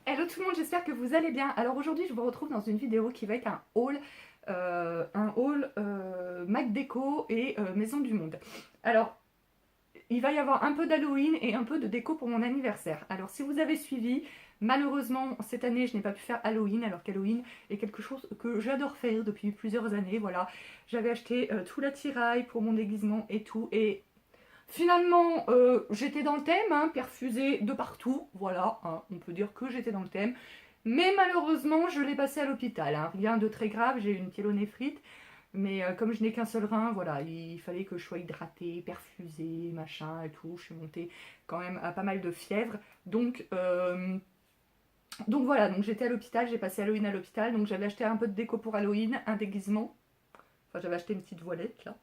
Hello tout le monde, j'espère que vous allez bien. Alors aujourd'hui je vous retrouve dans une vidéo qui va être un haul, Mac Déco et Maison du Monde. Alors il va y avoir un peu d'Halloween et un peu de déco pour mon anniversaire. Alors si vous avez suivi, malheureusement cette année je n'ai pas pu faire Halloween, alors qu'Halloween est quelque chose que j'adore faire depuis plusieurs années. Voilà, j'avais acheté tout l'attirail pour mon déguisement et tout, et finalement, j'étais dans le thème, hein, perfusée de partout, voilà, hein, on peut dire que j'étais dans le thème. Mais malheureusement, je l'ai passé à l'hôpital, hein, rien de très grave, j'ai eu une pyélonéphrite. Mais comme je n'ai qu'un seul rein, voilà, il fallait que je sois hydratée, perfusée, machin et tout. Je suis montée quand même à pas mal de fièvre. Donc voilà, donc j'étais à l'hôpital, j'ai passé Halloween à l'hôpital. Donc j'avais acheté un peu de déco pour Halloween, un déguisement. Enfin, j'avais acheté une petite voilette là.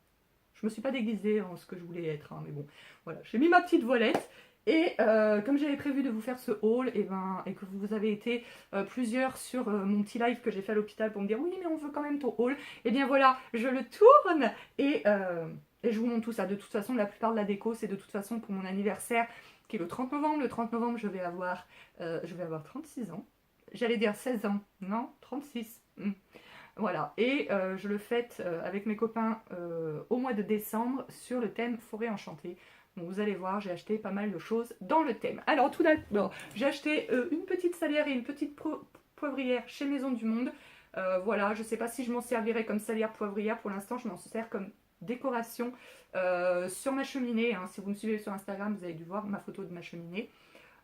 Je me suis pas déguisée en ce que je voulais être, hein, mais bon, voilà, j'ai mis ma petite voilette. Et comme j'avais prévu de vous faire ce haul, et que vous avez été plusieurs sur mon petit live que j'ai fait à l'hôpital pour me dire oui mais on veut quand même ton haul, et bien voilà, je le tourne et je vous montre tout ça. De toute façon, la plupart de la déco, c'est de toute façon pour mon anniversaire qui est le 30 novembre. Le 30 novembre, je vais avoir 36 ans. J'allais dire 16 ans, non, 36. Voilà, et je le fête avec mes copains au mois de décembre sur le thème forêt enchantée. Donc vous allez voir, j'ai acheté pas mal de choses dans le thème. Alors tout d'abord, j'ai acheté une petite salière et une petite poivrière chez Maison du Monde. Voilà, je sais pas si je m'en servirai comme salière poivrière. Pour l'instant, je m'en sers comme décoration sur ma cheminée, hein. Si vous me suivez sur Instagram, vous avez dû voir ma photo de ma cheminée.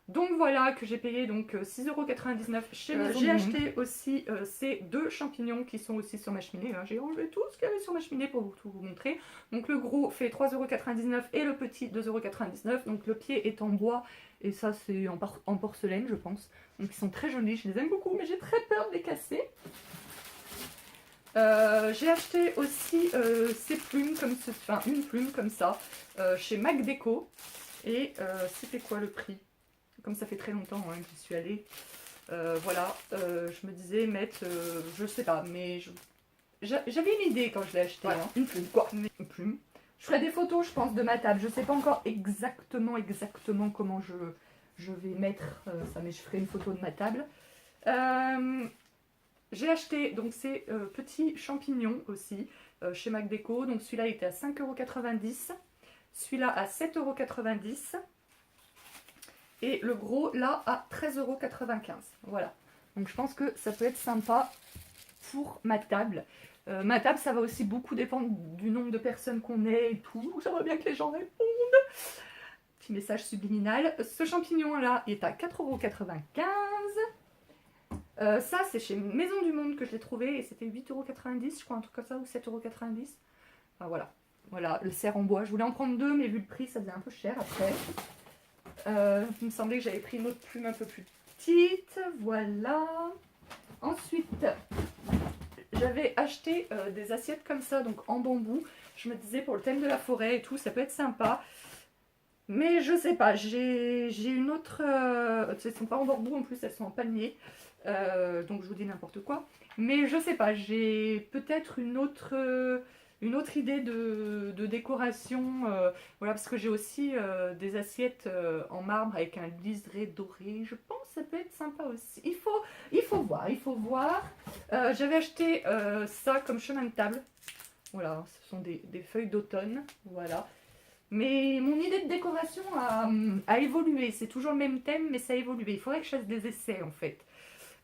Donc voilà, que j'ai payé donc 6,99 € chez Maison du Monde. J'ai acheté aussi ces deux champignons qui sont aussi sur ma cheminée, hein. J'ai enlevé tout ce qu'il y avait sur ma cheminée pour tout vous montrer. Donc le gros fait 3,99 € et le petit 2,99 €. Donc le pied est en bois et ça c'est en porcelaine je pense. Donc ils sont très jolis, je les aime beaucoup, mais j'ai très peur de les casser. J'ai acheté aussi ces plumes comme enfin une plume comme ça chez Mac Déco. Et c'était quoi le prix? Comme ça fait très longtemps hein, que j'y suis allée. Voilà, je me disais mettre, je sais pas, mais j'avais une idée quand je l'ai acheté. Voilà. Hein. Une plume, quoi. Une plume. Je ferai des photos, je pense, de ma table. Je sais pas encore exactement comment je vais mettre ça, mais je ferai une photo de ma table. J'ai acheté donc ces petits champignons aussi chez Mac Déco. Donc celui-là était à 5,90 €. Celui-là à 7,90 €. Et le gros là à 13,95 €. Voilà. Donc je pense que ça peut être sympa pour ma table. Ma table, ça va aussi beaucoup dépendre du nombre de personnes qu'on est et tout. Donc j'aimerais bien que les gens répondent. Petit message subliminal. Ce champignon là est à 4,95 €. Ça c'est chez Maison du Monde que je l'ai trouvé et c'était 8,90 € je crois, un truc comme ça, ou 7,90 €. Enfin voilà. Voilà, le cerf en bois. Je voulais en prendre deux mais vu le prix ça faisait un peu cher après. Il me semblait que j'avais pris une autre plume un peu plus petite. Voilà. Ensuite, j'avais acheté des assiettes comme ça, donc en bambou. Je me disais pour le thème de la forêt et tout, ça peut être sympa. Mais je sais pas, j'ai une autre... elles sont pas en bambou en plus, elles sont en palmier. Donc je vous dis n'importe quoi. Mais je sais pas, j'ai peut-être une autre idée de décoration. Voilà, parce que j'ai aussi des assiettes en marbre avec un liseré doré. Je pense que ça peut être sympa aussi. Il faut voir. J'avais acheté ça comme chemin de table. Voilà, ce sont des feuilles d'automne. Voilà. Mais mon idée de décoration a évolué. C'est toujours le même thème, mais ça a évolué. Il faudrait que je fasse des essais en fait.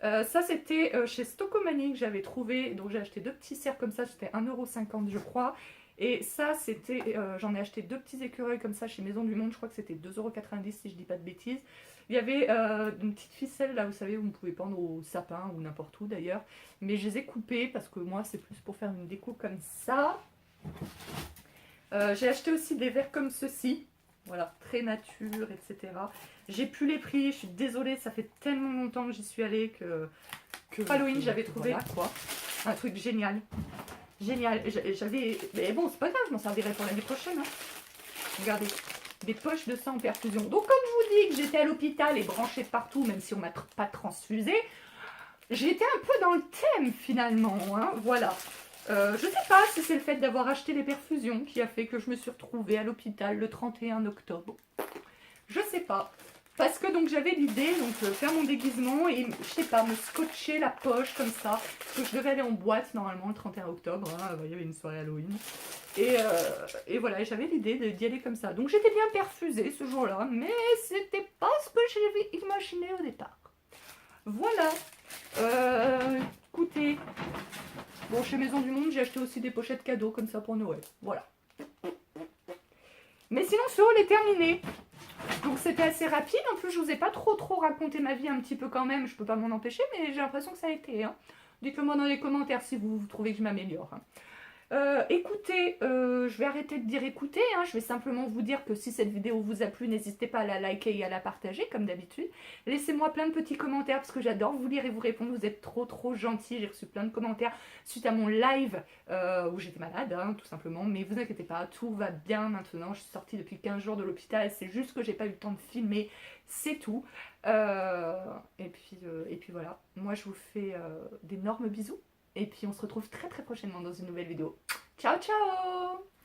Ça c'était chez Stocomanie que j'avais trouvé, donc j'ai acheté deux petits cerfs comme ça, c'était 1,50 € je crois. Et ça c'était, j'en ai acheté deux petits écureuils comme ça chez Maison du Monde, je crois que c'était 2,90 € si je dis pas de bêtises. Il y avait une petite ficelle là, vous savez, où vous pouvez pendre au sapin ou n'importe où d'ailleurs. Mais je les ai coupés parce que moi c'est plus pour faire une déco comme ça. J'ai acheté aussi des verres comme ceci. Voilà, très nature, etc. J'ai plus les prix, je suis désolée, ça fait tellement longtemps que j'y suis allée que Halloween j'avais trouvé voilà, quoi. Un truc génial. Génial. Mais bon, c'est pas grave, je m'en servirai pour l'année prochaine. Hein. Regardez, des poches de sang en perfusion. Donc comme je vous dis que j'étais à l'hôpital et branchée de partout, même si on m'a pas transfusée, j'étais un peu dans le thème finalement. Hein. Voilà. Je sais pas si c'est le fait d'avoir acheté les perfusions qui a fait que je me suis retrouvée à l'hôpital le 31 octobre. Je sais pas. Parce que donc j'avais l'idée donc faire mon déguisement et je sais pas, me scotcher la poche comme ça. Parce que je devais aller en boîte normalement le 31 octobre, hein, il y avait une soirée Halloween. Et voilà, j'avais l'idée d'y aller comme ça. Donc j'étais bien perfusée ce jour-là, mais c'était pas ce que j'avais imaginé au départ. Voilà. Écoutez, bon, chez Maison du Monde, j'ai acheté aussi des pochettes cadeaux comme ça pour Noël. Voilà. Mais sinon, ce haul est terminé. Donc c'était assez rapide. En plus, je vous ai pas trop raconté ma vie un petit peu quand même. Je peux pas m'en empêcher, mais j'ai l'impression que ça a été. Hein. Dites-le moi dans les commentaires si vous trouvez que je m'améliore. Hein. Écoutez, je vais arrêter de dire écoutez, hein, je vais simplement vous dire que si cette vidéo vous a plu, n'hésitez pas à la liker et à la partager comme d'habitude. Laissez-moi plein de petits commentaires parce que j'adore vous lire et vous répondre, vous êtes trop gentils, j'ai reçu plein de commentaires suite à mon live où j'étais malade, hein, tout simplement, mais vous inquiétez pas, tout va bien maintenant, je suis sortie depuis 15 jours de l'hôpital, c'est juste que j'ai pas eu le temps de filmer, c'est tout. Et puis voilà, moi je vous fais d'énormes bisous. Et puis on se retrouve très prochainement dans une nouvelle vidéo. Ciao ciao!